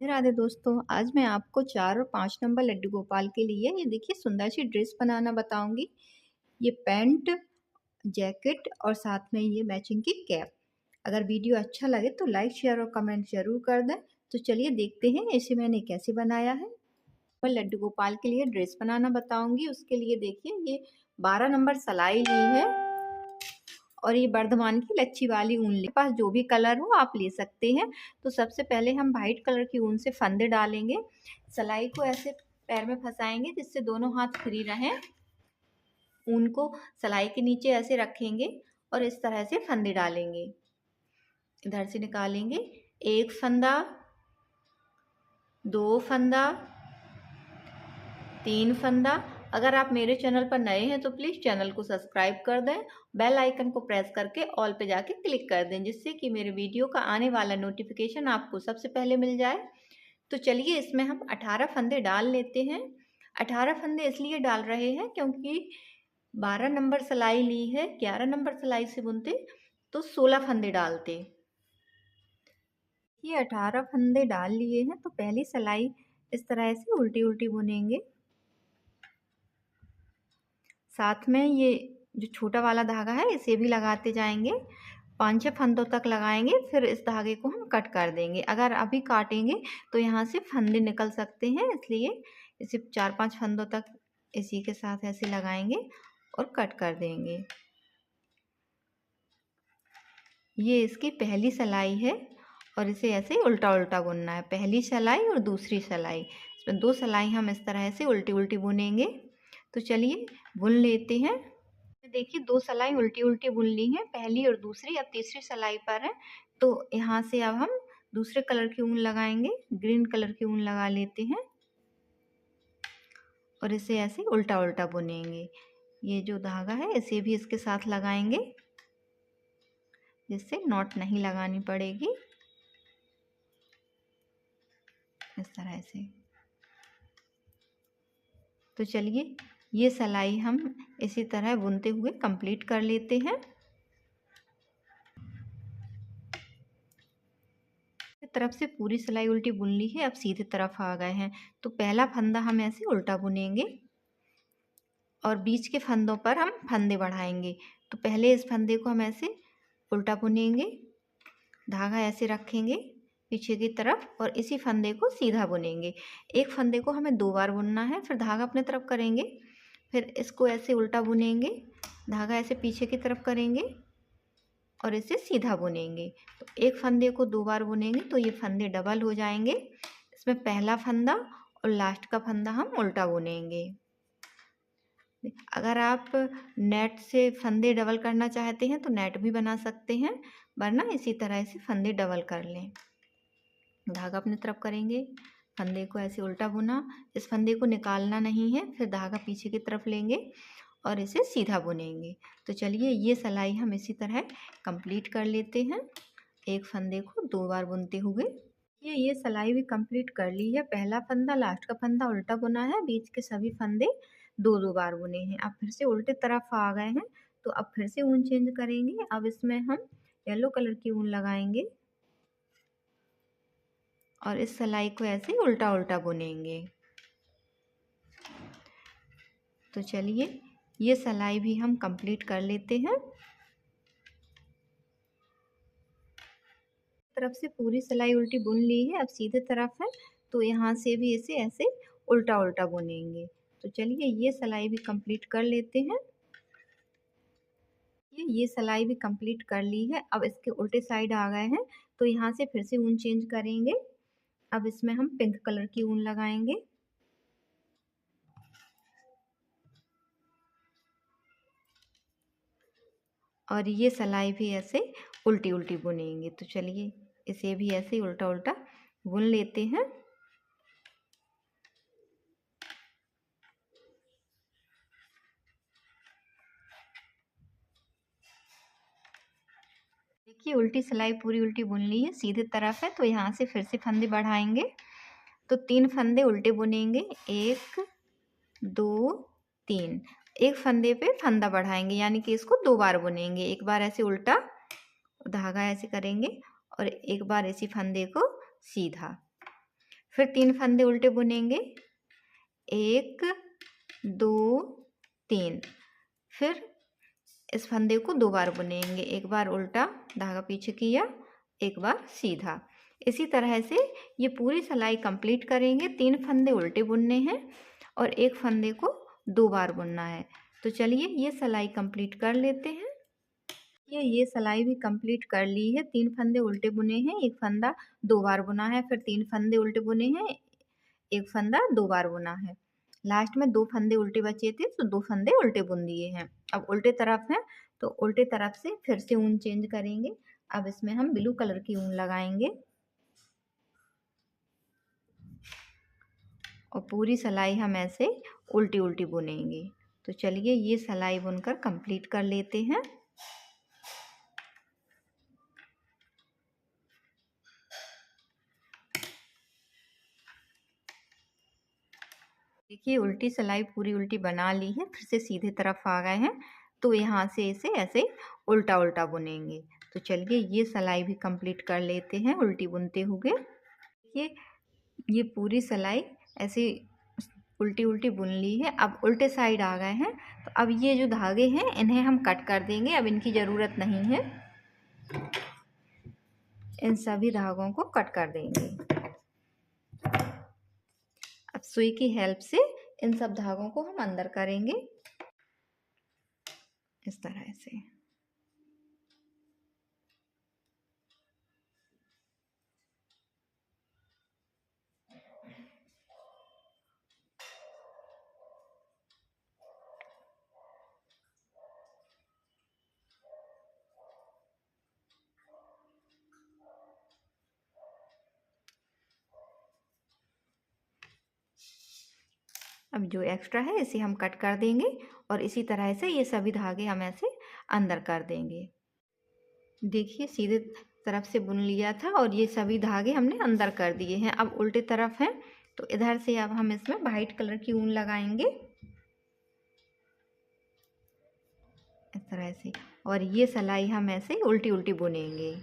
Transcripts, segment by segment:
राधे दोस्तों, आज मैं आपको 4 और 5 नंबर लड्डू गोपाल के लिए ये देखिए सुंदर सी ड्रेस बनाना बताऊंगी। ये पैंट, जैकेट और साथ में ये मैचिंग की कैप। अगर वीडियो अच्छा लगे तो लाइक, शेयर और कमेंट जरूर कर दें। तो चलिए देखते हैं इसे मैंने कैसे बनाया है। मैं लड्डू गोपाल के लिए ड्रेस बनाना बताऊंगी। उसके लिए देखिए ये 12 नंबर सिलाई ली है और ये बर्धमान की लच्छी वाली ऊन ली। पास जो भी कलर हो आप ले सकते हैं। तो सबसे पहले हम वाइट कलर की ऊन से फंदे डालेंगे। सिलाई को ऐसे पैर में फंसाएंगे जिससे दोनों हाथ फ्री रहें। ऊन को सिलाई के नीचे ऐसे रखेंगे और इस तरह से फंदे डालेंगे। इधर से निकालेंगे। एक फंदा, दो फंदा, तीन फंदा। अगर आप मेरे चैनल पर नए हैं तो प्लीज़ चैनल को सब्सक्राइब कर दें। बेल आइकन को प्रेस करके ऑल पे जाके क्लिक कर दें जिससे कि मेरे वीडियो का आने वाला नोटिफिकेशन आपको सबसे पहले मिल जाए। तो चलिए इसमें हम 18 फंदे डाल लेते हैं। 18 फंदे इसलिए डाल रहे हैं क्योंकि 12 नंबर सिलाई ली है। 11 नंबर सिलाई से बुनते तो 16 फंदे डालते। ये 18 फंदे डाल लिए हैं तो पहली सिलाई इस तरह से उल्टी उल्टी बुनेंगे। साथ में ये जो छोटा वाला धागा है इसे भी लगाते जाएंगे। 5-6 फंदों तक लगाएंगे, फिर इस धागे को हम कट कर देंगे। अगर अभी काटेंगे तो यहाँ से फंदे निकल सकते हैं, इसलिए इसे 4-5 फंदों तक इसी के साथ ऐसे लगाएंगे और कट कर देंगे। ये इसकी पहली सिलाई है और इसे ऐसे उल्टा उल्टा बुनना है। पहली सिलाई और दूसरी सिलाई, इसमें 2 सिलाई हम इस तरह से उल्टी उल्टी बुनेंगे। तो चलिए बुन लेते हैं। देखिए 2 सिलाई उल्टी उल्टी बुन ली हैं, पहली और दूसरी। अब तीसरी सिलाई पर है तो यहाँ से अब हम दूसरे कलर की ऊन लगाएंगे। ग्रीन कलर की ऊन लगा लेते हैं और इसे ऐसे उल्टा उल्टा बुनेंगे। ये जो धागा है इसे भी इसके साथ लगाएंगे जिससे नॉट नहीं लगानी पड़ेगी। इस तरह से। तो चलिए ये सिलाई हम इसी तरह बुनते हुए कंप्लीट कर लेते हैं। तरफ से पूरी सिलाई उल्टी बुन ली है। अब सीधे तरफ आ गए हैं तो पहला फंदा हम ऐसे उल्टा बुनेंगे और बीच के फंदों पर हम फंदे बढ़ाएंगे। तो पहले इस फंदे को हम ऐसे उल्टा बुनेंगे, धागा ऐसे रखेंगे पीछे की तरफ और इसी फंदे को सीधा बुनेंगे। एक फंदे को हमें 2 बार बुनना है, फिर धागा अपने तरफ करेंगे, फिर इसको ऐसे उल्टा बुनेंगे, धागा ऐसे पीछे की तरफ करेंगे और इसे सीधा बुनेंगे। तो एक फंदे को 2 बार बुनेंगे तो ये फंदे डबल हो जाएंगे। इसमें पहला फंदा और लास्ट का फंदा हम उल्टा बुनेंगे। अगर आप नेट से फंदे डबल करना चाहते हैं तो नेट भी बना सकते हैं, वरना इसी तरह से फंदे डबल कर लें। धागा अपनी तरफ करेंगे, फंदे को ऐसे उल्टा बुना, इस फंदे को निकालना नहीं है, फिर धागा पीछे की तरफ लेंगे और इसे सीधा बुनेंगे। तो चलिए ये सिलाई हम इसी तरह कंप्लीट कर लेते हैं, एक फंदे को 2 बार बुनते हुए। ये सिलाई भी कंप्लीट कर ली है। पहला फंदा, लास्ट का फंदा उल्टा बुना है, बीच के सभी फंदे 2-2 बार बुने हैं। अब फिर से उल्टे तरफ आ गए हैं तो अब फिर से ऊन चेंज करेंगे। अब इसमें हम येलो कलर की ऊन लगाएंगे और इस सिलाई को ऐसे उल्टा उल्टा बुनेंगे। तो चलिए ये सिलाई भी हम कंप्लीट कर लेते हैं। तरफ से पूरी सिलाई उल्टी बुन ली है, अब सीधे तरफ है तो यहाँ से भी इसे ऐसे उल्टा उल्टा बुनेंगे। तो चलिए ये सिलाई भी कंप्लीट कर लेते हैं। ये सिलाई भी कंप्लीट कर ली है। अब इसके उल्टे साइड आ गए हैं तो यहाँ से फिर से ऊन चेंज करेंगे। अब इसमें हम पिंक कलर की ऊन लगाएंगे और ये सिलाई भी ऐसे उल्टी उल्टी बुनेंगे। तो चलिए इसे भी ऐसे उल्टा उल्टा बुन लेते हैं। देखिए उल्टी सिलाई पूरी उल्टी बुन ली है, सीधे तरफ है तो यहाँ से फिर से फंदे बढ़ाएंगे। तो 3 फंदे उल्टे बुनेंगे, 1 2 3। एक फंदे पे फंदा बढ़ाएंगे यानी कि इसको 2 बार बुनेंगे। एक बार ऐसे उल्टा, धागा ऐसे करेंगे और एक बार इसी फंदे को सीधा। फिर 3 फंदे उल्टे बुनेंगे, 1 2 3। फिर इस फंदे को 2 बार बुनेंगे, एक बार उल्टा धागा पीछे किया, एक बार सीधा। इसी तरह से ये पूरी सिलाई कंप्लीट करेंगे। 3 फंदे उल्टे बुनने हैं और एक फंदे को 2 बार बुनना है। तो चलिए ये सिलाई कंप्लीट कर लेते हैं। ये सिलाई भी कंप्लीट कर ली है। 3 फंदे उल्टे बुने हैं, एक फंदा 2 बार बुना है, फिर 3 फंदे उल्टे बुने हैं, एक फंदा 2 बार बुना है। लास्ट में 2 फंदे उल्टे बचे थे तो 2 फंदे उल्टे बुन दिए हैं। अब उल्टे तरफ है तो उल्टे तरफ से फिर से ऊन चेंज करेंगे। अब इसमें हम ब्लू कलर की ऊन लगाएंगे और पूरी सिलाई हम ऐसे उल्टी उल्टी बुनेंगे। तो चलिए ये सिलाई बुनकर कंप्लीट कर लेते हैं। देखिए उल्टी सिलाई पूरी उल्टी बना ली है, फिर से सीधे तरफ आ गए हैं तो यहाँ से इसे ऐसे उल्टा उल्टा बुनेंगे। तो चलिए ये सिलाई भी कंप्लीट कर लेते हैं उल्टी बुनते हुए। ये पूरी सिलाई ऐसे उल्टी उल्टी बुन ली है। अब उल्टे साइड आ गए हैं तो अब ये जो धागे हैं इन्हें हम कट कर देंगे, अब इनकी ज़रूरत नहीं है। इन सभी धागों को कट कर देंगे। अब सुई की हेल्प से इन सब धागों को हम अंदर करेंगे इस तरह से। अब जो एक्स्ट्रा है इसे हम कट कर देंगे और इसी तरह से ये सभी धागे हम ऐसे अंदर कर देंगे। देखिए सीधे तरफ से बुन लिया था और ये सभी धागे हमने अंदर कर दिए हैं। अब उल्टे तरफ है तो इधर से अब हम इसमें वाइट कलर की ऊन लगाएंगे इस तरह से और ये सिलाई हम ऐसे उल्टी उल्टी बुनेंगे।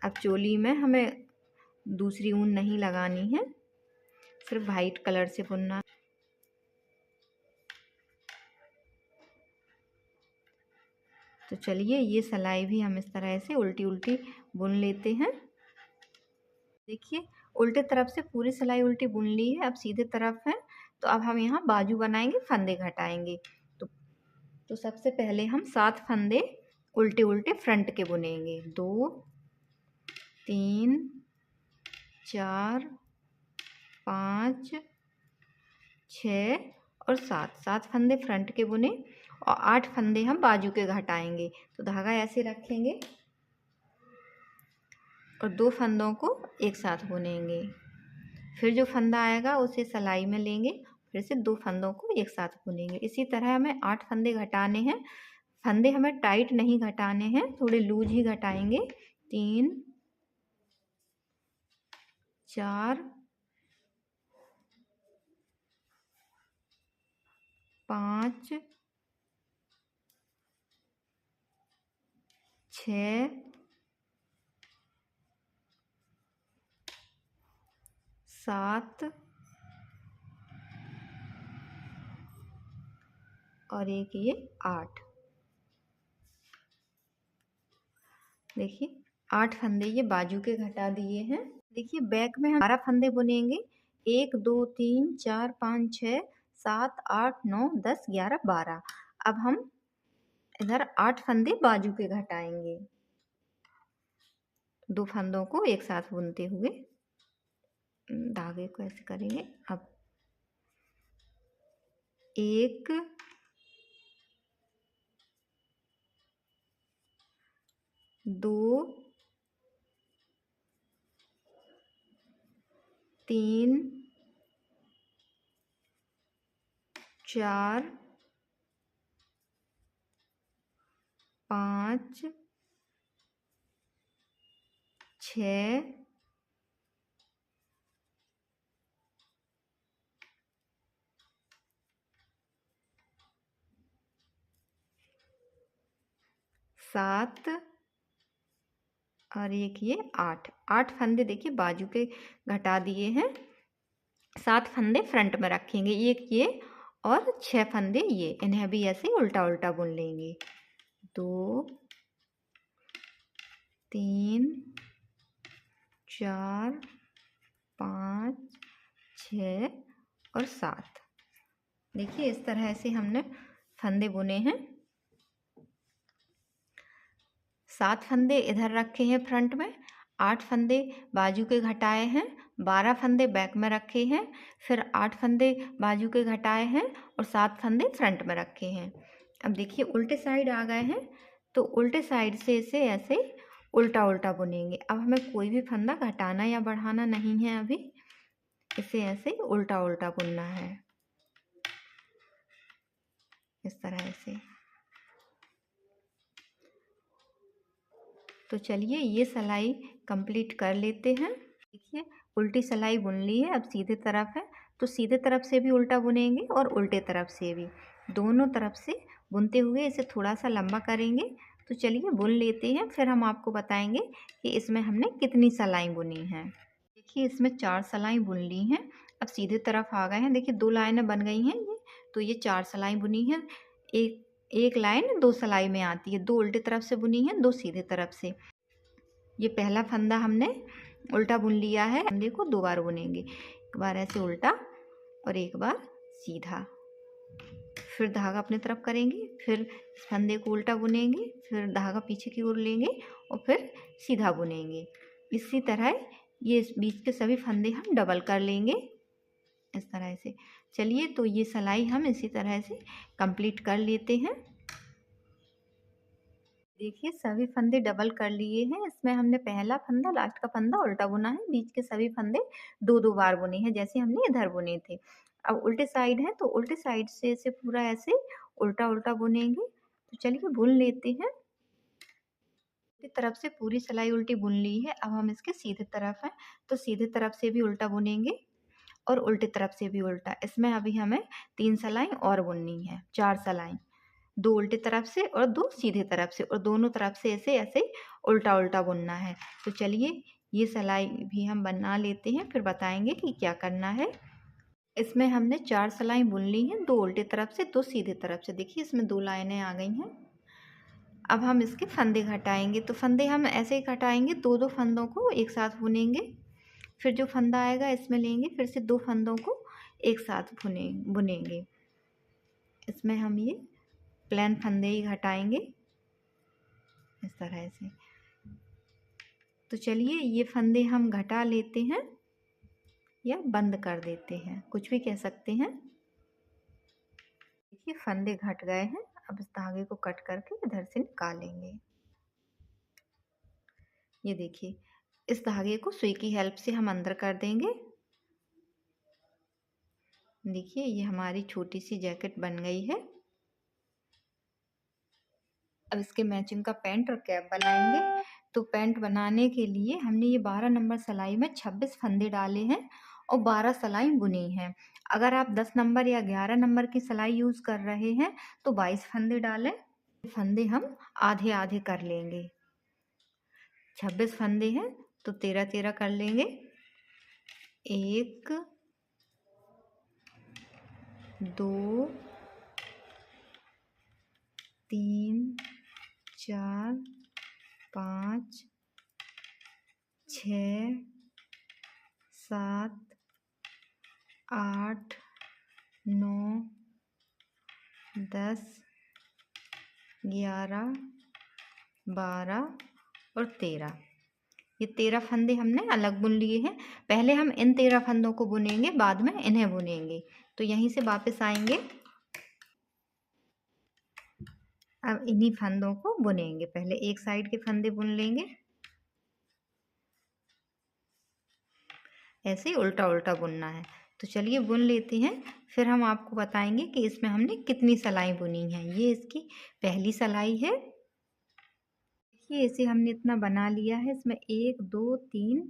अब चोली में हमें दूसरी ऊन नहीं लगानी है, सिर्फ वाइट कलर से बुनना। तो चलिए ये सिलाई भी हम इस तरह से उल्टी उल्टी बुन लेते हैं। देखिए उल्टे तरफ से पूरी सिलाई उल्टी बुन ली है। अब सीधे तरफ है तो अब हम यहाँ बाजू बनाएंगे, फंदे घटाएंगे। तो सबसे पहले हम 7 फंदे उल्टे उल्टे फ्रंट के बुनेंगे। 2 3 4 5 6 और 7 फंदे फ्रंट के बुने और 8 फंदे हम बाजू के घटाएंगे। तो धागा ऐसे रखेंगे और 2 फंदों को एक साथ बुनेंगे। फिर जो फंदा आएगा उसे सिलाई में लेंगे, फिर से 2 फंदों को एक साथ बुनेंगे। इसी तरह हमें 8 फंदे घटाने हैं। फंदे हमें टाइट नहीं घटाने हैं, थोड़े लूज ही घटाएंगे। 3 4 5 6 7 और एक ये 8। देखिए 8 फंदे ये बाजू के घटा दिए हैं। देखिए बैक में हम 12 फंदे बुनेंगे। 1 2 3 4 5 6 7 8 9 10 11 12। अब हम इधर 8 फंदे बाजू के घटाएंगे। 2 फंदों को एक साथ बुनते हुए धागे को ऐसे करेंगे। अब 1 2 3 4 5 6 7 और एक ये 8 फंदे देखिए बाजू के घटा दिए हैं। 7 फंदे फ्रंट में रखेंगे, एक ये और 6 फंदे ये, इन्हें भी ऐसे उल्टा उल्टा बुन लेंगे। 2 3 4 5 6 और 7। देखिए इस तरह से हमने फंदे बुने हैं। 7 फंदे इधर रखे हैं फ्रंट में, 8 फंदे बाजू के घटाए हैं, 12 फंदे बैक में रखे हैं, फिर 8 फंदे बाजू के घटाए हैं और 7 फंदे फ्रंट में रखे हैं। अब देखिए उल्टे साइड आ गए हैं, तो उल्टे साइड से इसे ऐसे उल्टा उल्टा बुनेंगे। अब हमें कोई भी फंदा घटाना या बढ़ाना नहीं है, अभी इसे ऐसे उल्टा उल्टा बुनना है इस तरह से। तो चलिए ये सिलाई कंप्लीट कर लेते हैं। देखिए उल्टी सिलाई बुन ली है, अब सीधे तरफ है, तो सीधे तरफ से भी उल्टा बुनेंगे और उल्टे तरफ से भी, दोनों तरफ से बुनते हुए इसे थोड़ा सा लंबा करेंगे। तो चलिए बुन लेते हैं, फिर हम आपको बताएंगे कि इसमें हमने कितनी सिलाई बुनी है। देखिए इसमें 4 सिलाई बुन ली हैं। अब सीधे तरफ आ गए हैं, देखिए 2 लाइनें बन गई हैं ये, तो ये 4 सिलाई बुनी है। एक लाइन 2 सिलाई में आती है, 2 उल्टे तरफ से बुनी है, 2 सीधे तरफ से। ये पहला फंदा हमने उल्टा बुन लिया है, फंदे को 2 बार बुनेंगे, एक बार ऐसे उल्टा और एक बार सीधा। फिर धागा अपनी तरफ करेंगे, फिर इस फंदे को उल्टा बुनेंगे, फिर धागा पीछे की ओर लेंगे और फिर सीधा बुनेंगे। इसी तरह ये इस बीच के सभी फंदे हम डबल कर लेंगे इस तरह से। चलिए तो ये सिलाई हम इसी तरह से कंप्लीट कर लेते हैं। देखिए सभी फंदे डबल कर लिए हैं। इसमें हमने पहला फंदा, लास्ट का फंदा उल्टा बुना है, बीच के सभी फंदे 2-2 बार बुने हैं जैसे हमने इधर बुने थे। अब उल्टे साइड है, तो उल्टे साइड से इसे पूरा ऐसे उल्टा उल्टा बुनेंगे। तो चलिए बुन लेते हैं। उल्टी तरफ से पूरी सिलाई उल्टी बुन ली है। अब हम इसके सीधे तरफ हैं, तो सीधे तरफ से भी उल्टा बुनेंगे और उल्टी तरफ से भी उल्टा। इसमें अभी हमें 3 सिलाई और बुननी है, 4 सिलाई, 2 उल्टी तरफ से और 2 सीधे तरफ से, और दोनों तरफ से ऐसे ऐसे उल्टा उल्टा बुनना है। तो चलिए ये सिलाई भी हम बना लेते हैं, फिर बताएंगे कि क्या करना है। इसमें हमने 4 सिलाई बुन ली हैं, 2 उल्टी तरफ से, 2 सीधे तरफ से। देखिए इसमें 2 लाइनें आ गई हैं। अब हम इसके फंदे घटाएंगे, तो फंदे हम ऐसे ही घटाएंगे, 2-2 फंदों को एक साथ बुनेंगे। फिर जो फंदा आएगा इसमें लेंगे, फिर से 2 फंदों को एक साथ बुनेंगे। इसमें हम ये प्लेन फंदे ही घटाएंगे इस तरह से। तो चलिए ये फंदे हम घटा लेते हैं या बंद कर देते हैं, कुछ भी कह सकते हैं। देखिए फंदे घट गए हैं। अब इस धागे को कट करके इधर से निकालेंगे। ये देखिए इस धागे को सुई की हेल्प से हम अंदर कर देंगे। देखिए ये हमारी छोटी सी जैकेट बन गई है। अब इसके मैचिंग का पैंट और कैप बनाएंगे। तो पैंट बनाने के लिए हमने ये 12 नंबर सिलाई में 26 फंदे डाले हैं और 12 सिलाई बुनी है। अगर आप 10 नंबर या 11 नंबर की सिलाई यूज़ कर रहे हैं तो 22 फंदे डालें। फंदे हम आधे आधे कर लेंगे। 26 फंदे हैं तो 13-13 कर लेंगे। 1 2 3 4 5 6 7 8 9 10 11 12 और 13। ये 13 फंदे हमने अलग बुन लिए हैं। पहले हम इन 13 फंदों को बुनेंगे, बाद में इन्हें बुनेंगे। तो यहीं से वापस आएंगे। अब इन्हीं फंदों को बुनेंगे। पहले एक साइड के फंदे बुन लेंगे, ऐसे ही उल्टा उल्टा बुनना है। तो चलिए बुन लेते हैं, फिर हम आपको बताएंगे कि इसमें हमने कितनी सिलाई बुनी है। ये इसकी पहली सिलाई है। देखिए इसे हमने इतना बना लिया है। इसमें 1 2 3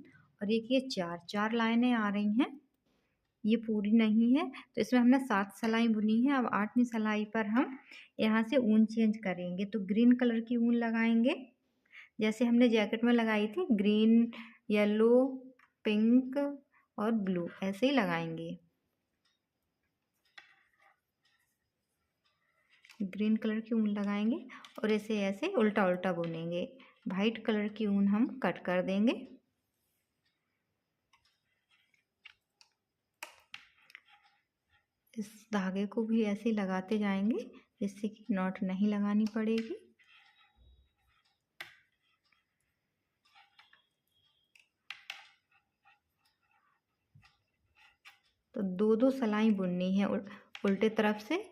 और एक ये 4 लाइनें आ रही हैं। ये पूरी नहीं है, तो इसमें हमने 7 सिलाई बुनी है। अब 8वीं सिलाई पर हम यहाँ से ऊन चेंज करेंगे। तो ग्रीन कलर की ऊन लगाएंगे, जैसे हमने जैकेट में लगाई थी ग्रीन, येलो, पिंक और ब्लू, ऐसे ही लगाएंगे। ग्रीन कलर की ऊन लगाएंगे और इसे ऐसे उल्टा उल्टा बुनेंगे। वाइट कलर की ऊन हम कट कर देंगे। इस धागे को भी ऐसे लगाते जाएंगे जिससे कि नॉट नहीं लगानी पड़ेगी। तो दो दो सलाई बुननी है, उल्टे तरफ से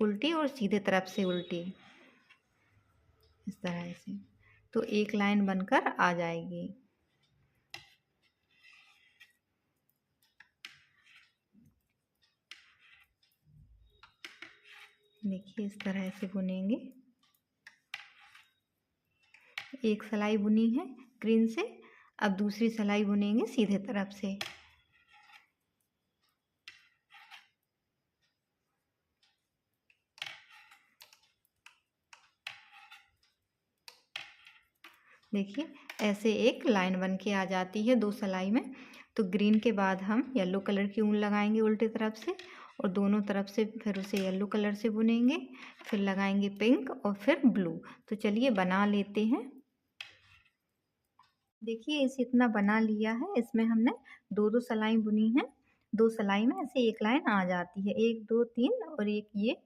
उल्टी और सीधे तरफ से उल्टी, इस तरह से। तो एक लाइन बनकर आ जाएगी। देखिए इस तरह से बुनेंगे। एक सिलाई बुनी है ग्रीन से, अब दूसरी सिलाई बुनेंगे सीधे तरफ से। देखिए ऐसे एक लाइन बन के आ जाती है दो सिलाई में। तो ग्रीन के बाद हम येलो कलर की ऊन लगाएंगे उल्टे तरफ से और दोनों तरफ से फिर उसे येलो कलर से बुनेंगे, फिर लगाएंगे पिंक और फिर ब्लू। तो चलिए बना लेते हैं। देखिए इसे इतना बना लिया है। इसमें हमने दो दो सिलाई बुनी है। दो सिलाई में ऐसे एक लाइन आ जाती है, एक दो तीन और एक ये।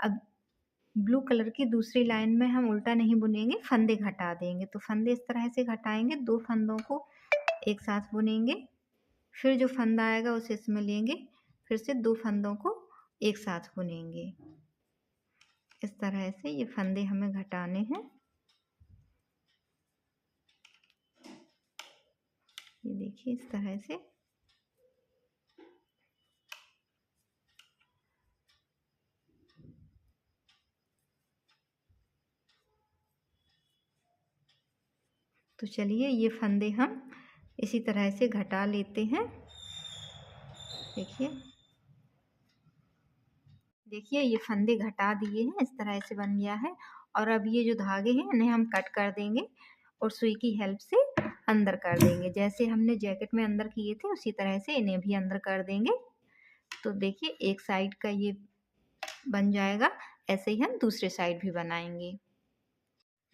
अब ब्लू कलर की दूसरी लाइन में हम उल्टा नहीं बुनेंगे, फंदे घटा देंगे। तो फंदे इस तरह से घटाएंगे, दो फंदों को एक साथ बुनेंगे, फिर जो फंदा आएगा उसे इसमें लेंगे, फिर से दो फंदों को एक साथ बुनेंगे। इस तरह से ये फंदे हमें घटाने हैं। ये देखिए इस तरह से। तो चलिए ये फंदे हम इसी तरह से घटा लेते हैं। देखिए देखिए ये फंदे घटा दिए हैं, इस तरह से बन गया है। और अब ये जो धागे हैं इन्हें हम कट कर देंगे और सुई की हेल्प से अंदर कर देंगे। जैसे हमने जैकेट में अंदर किए थे उसी तरह से इन्हें भी अंदर कर देंगे। तो देखिए एक साइड का ये बन जाएगा, ऐसे ही हम दूसरे साइड भी बनाएंगे।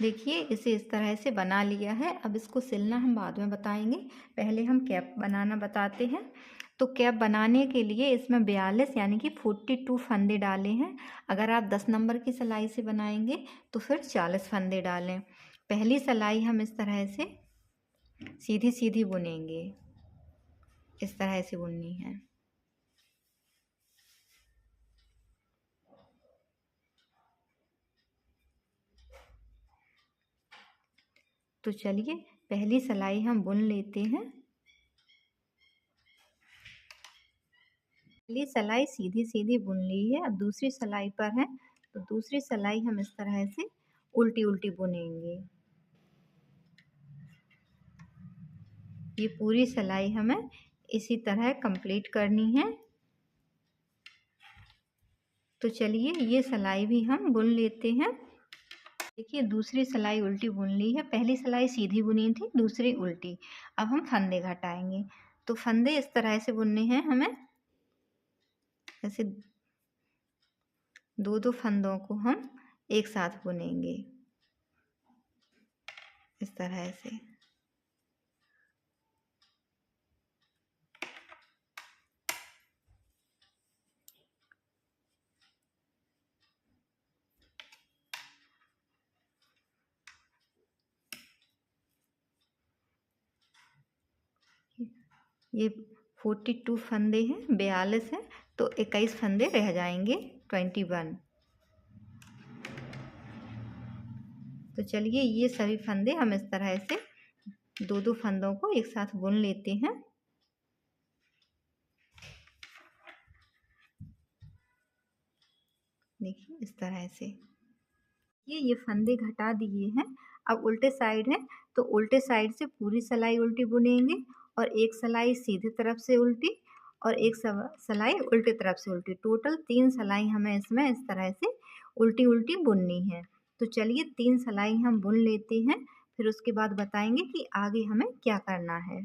देखिए इसे इस तरह से बना लिया है। अब इसको सिलना हम बाद में बताएंगे, पहले हम कैप बनाना बताते हैं। तो कैप बनाने के लिए इसमें 42 यानी कि 42 फंदे डाले हैं। अगर आप 10 नंबर की सिलाई से बनाएंगे तो फिर 40 फंदे डालें। पहली सिलाई हम इस तरह से सीधी सीधी बुनेंगे, इस तरह से बुननी है। तो चलिए पहली सिलाई हम बुन लेते हैं। पहली सिलाई सीधी सीधी बुन ली है, अब दूसरी सिलाई पर है। तो दूसरी सिलाई हम इस तरह से उल्टी उल्टी बुनेंगे। ये पूरी सिलाई हमें इसी तरह कंप्लीट करनी है। तो चलिए ये सिलाई भी हम बुन लेते हैं। देखिए दूसरी सिलाई उल्टी बुन ली है, पहली सिलाई सीधी बुनी थी, दूसरी उल्टी। अब हम फंदे घटाएंगे। तो फंदे इस तरह से बुनने हैं हमें, ऐसे दो दो फंदों को हम एक साथ बुनेंगे, इस तरह से। ये 42 फंदे हैं, 42 हैं, तो 21 फंदे रह जाएंगे, 21। तो चलिए ये सभी फंदे हम इस तरह से दो दो फंदों को एक साथ बुन लेते हैं। देखिए इस तरह से ये फंदे घटा दिए हैं। अब उल्टे साइड है तो उल्टे साइड से पूरी सिलाई उल्टी बुनेंगे और एक सिलाई सीधी तरफ से उल्टी और एक सिलाई उल्टी तरफ से उल्टी। टोटल 3 सिलाई हमें इसमें इस तरह से उल्टी उल्टी बुननी है। तो चलिए 3 सिलाई हम बुन लेते हैं। फिर उसके बाद बताएंगे कि आगे हमें क्या करना है।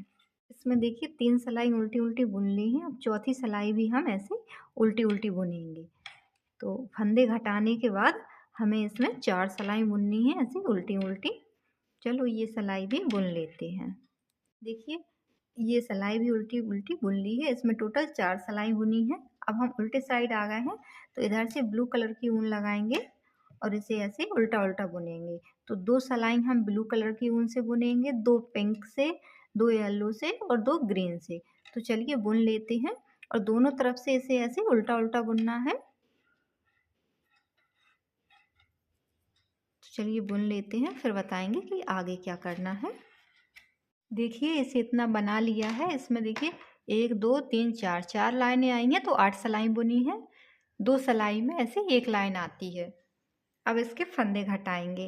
इसमें देखिए 3 सिलाई उल्टी-उल्टी बुन ली हैं। अब चौथी सिलाई भी हम ऐसे उल्टी-उल्टी बुनेंगे। तो फंदे घटाने के बाद हमें इसमें 4 सिलाई बुननी है ऐसे उल्टी-उल्टी। चलो ये सिलाई भी बुन लेते हैं। देखिए ये सिलाई भी उल्टी-उल्टी बुन ली है। इसमें टोटल 4 सिलाई बुनी है। अब हम उल्टे साइड आ गए हैं तो इधर से ब्लू कलर की ऊन लगाएंगे और इसे ऐसे उल्टा-उल्टा बुनेंगे। तो 2 सिलाई हम ब्लू कलर की ऊन से बुनेंगे, 2 पिंक से, 2 येलो से और 2 ग्रीन से। तो चलिए बुन लेते हैं और दोनों तरफ से इसे ऐसे उल्टा-उल्टा बुनना है। तो चलिए बुन लेते हैं, फिर बताएंगे कि आगे क्या करना है। देखिए इसे इतना बना लिया है। इसमें देखिए 1 2 3 4 4 लाइनें आई हैं तो 8 सिलाई बुनी है। 2 सिलाई में ऐसे 1 लाइन आती है। अब इसके फंदे घटाएंगे।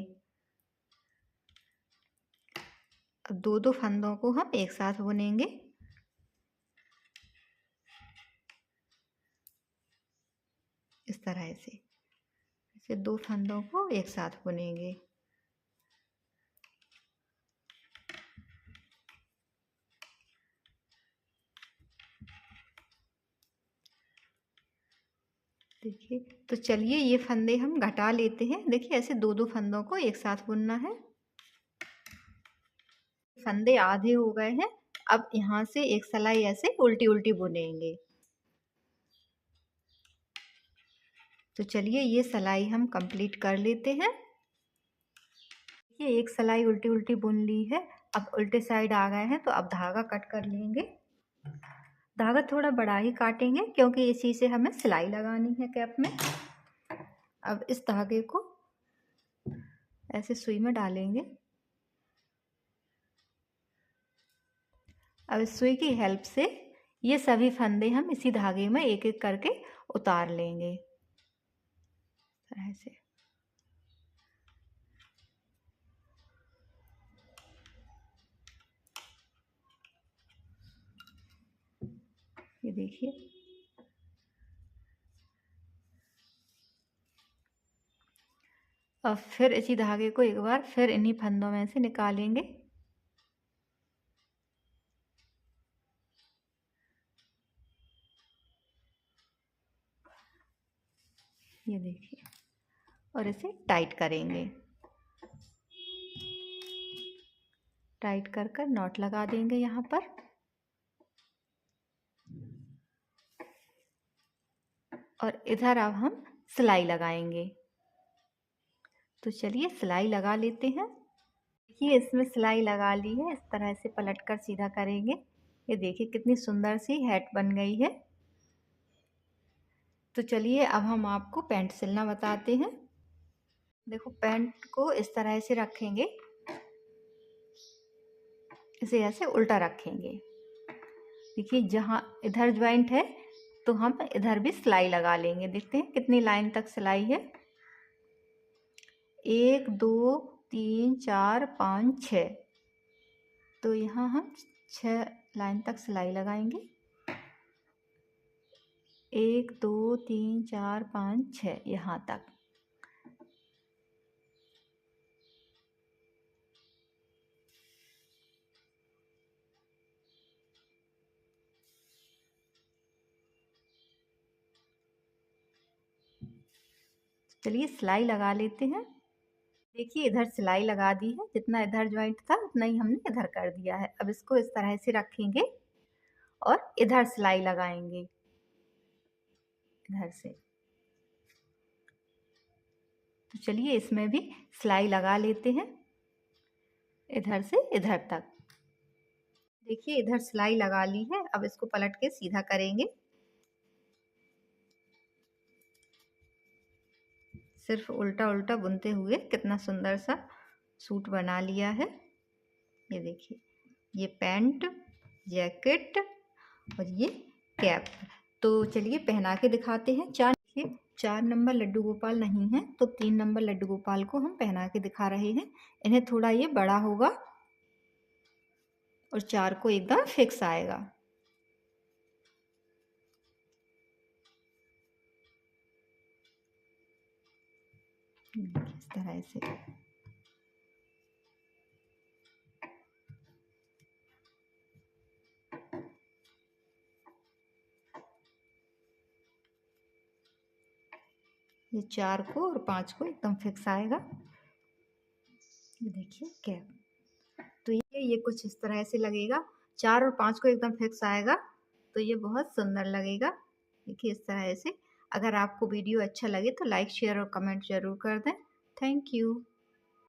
अब 2-2 फंदों को हम एक साथ बुनेंगे। इस तरह से इसे 2 फंदों को एक साथ बुनेंगे। देखिए तो चलिए ये फंदे हम घटा लेते हैं। देखिए ऐसे 2-2 फंदों को एक साथ बुनना है। फंदे आधे हो गए हैं। अब यहाँ से एक सिलाई ऐसे उल्टी-उल्टी बुनेंगे। तो चलिए ये सिलाई हम कंप्लीट कर लेते हैं। ये एक सिलाई उल्टी-उल्टी बुन ली है। अब उल्टे साइड आ गए हैं तो अब धागा कट कर लेंगे। धागा थोड़ा बड़ा ही काटेंगे क्योंकि इसी से हमें सिलाई लगानी है कैप में। अब इस धागे को ऐसे सुई में डालेंगे। अब इस सुई की हेल्प से ये सभी फंदे हम इसी धागे में एक-एक करके उतार लेंगे। ऐसे ये देखिए। अब फिर इसी धागे को एक बार फिर इन्हीं फंदों में से निकालेंगे। ये देखिए और इसे टाइट करेंगे। टाइट कर कर नॉट लगा देंगे यहाँ पर। और इधर अब हम सिलाई लगाएंगे। तो चलिए सिलाई लगा लेते हैं। देखिए इसमें सिलाई लगा ली है। इस तरह से पलटकर सीधा करेंगे। ये देखिए कितनी सुंदर सी हैट बन गई है। तो चलिए अब हम आपको पैंट सिलना बताते हैं। देखो पैंट को इस तरह से रखेंगे। इसे ऐसे उल्टा रखेंगे। देखिए जहाँ इधर ज्वाइंट है तो हम इधर भी सिलाई लगा लेंगे। देखते हैं कितनी लाइन तक सिलाई है। 1 2 3 4 5 6। तो यहाँ हम 6 लाइन तक सिलाई लगाएंगे। 1 2 3 4 5 6 यहाँ तक। चलिए सिलाई लगा लेते हैं। देखिए इधर सिलाई लगा दी है। जितना इधर ज्वाइंट था उतना ही हमने इधर कर दिया है। अब इसको इस तरह से रखेंगे और इधर सिलाई लगाएंगे इधर से। तो चलिए इसमें भी सिलाई लगा लेते हैं इधर से इधर तक। देखिए इधर सिलाई लगा ली है। अब इसको पलट के सीधा करेंगे। सिर्फ उल्टा उल्टा बुनते हुए कितना सुंदर सा सूट बना लिया है। ये देखिए ये पैंट, जैकेट और ये कैप। तो चलिए पहना के दिखाते हैं। 4 नंबर लड्डू गोपाल नहीं है तो 3 नंबर लड्डू गोपाल को हम पहना के दिखा रहे हैं। इन्हें थोड़ा ये बड़ा होगा और 4 को एकदम फिक्स आएगा। इस तरह से ये 4 को और 5 को एकदम फिक्स आएगा। ये देखिए कैप। तो ये कुछ इस तरह से लगेगा। 4 और 5 को एकदम फिक्स आएगा तो ये बहुत सुंदर लगेगा। देखिए इस तरह से। अगर आपको वीडियो अच्छा लगे तो लाइक शेयर और कमेंट ज़रूर कर दें। Thank you.